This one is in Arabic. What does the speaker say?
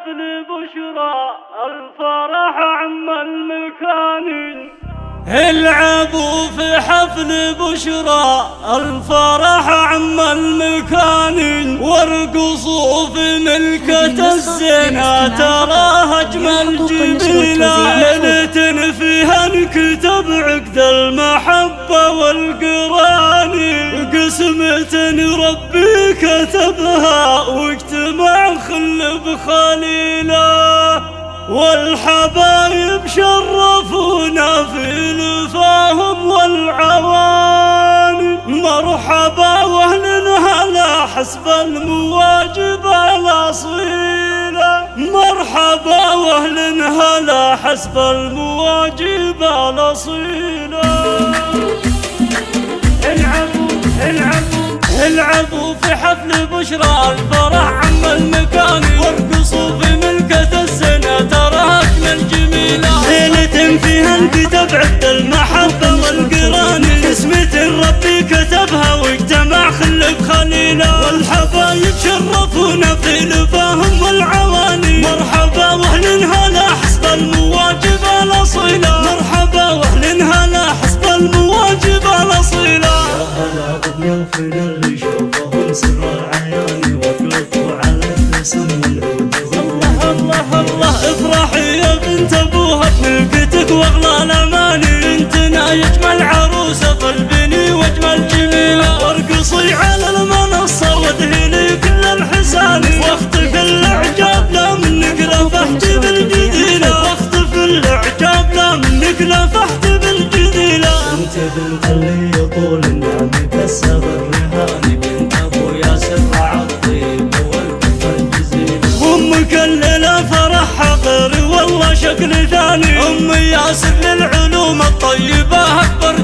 حفل بشرى الفرح عم المكان. العبوا في حفل بشرى الفرح عم المكان، وارقصوا في ملكة الزنا تراها اجمل جميلة. ليلة فيها انكتب عقد المحبة والقران، قسمة ربي كتبها واجتمع خل بخليله، والحبايب شرفونا في لفاهم والعواني. مرحبا واهل هلا حسب المواجب الاصيله، مرحبا واهل هلا حسب المواجب الاصيله. العبوا في حفل بشرى الفرح عم المكان، وارقصوا في ملكة الزنا تراها اجمل جميلة. ليلة فيها انكتب عقد المحبة والقران، قسمة ربي كتبها واجتمع خل بخليله، والحبايب شرفونا في لفاهم والعواني. مرحبا واهل هلا حسب المواجب الاصيله، مرحبا واهل هلا حسب المواجب الاصيله. في اللي شوفهم سر العيان، واطلقوا على الاسم العود. الله الله الله افرحي يا بنت ابوها بملكتك واغلى الاماني. بنتنا يجمل عروسه قلبني واجمل جميله، وارقصي على المنصه وادهني كل الحساني. واخطف الاعجاب لا منك لفحت بالجديله، واخطف الاعجاب لا منك لفحت بالجديله. انت بنت اللي يطول النعم كسر الرهاني، بنت ابو ياسر عالطيب والكف الجزيله. امك الليله فرحها غير والله شكل ثاني، ام ياسر للعلوم الطيبه اكبر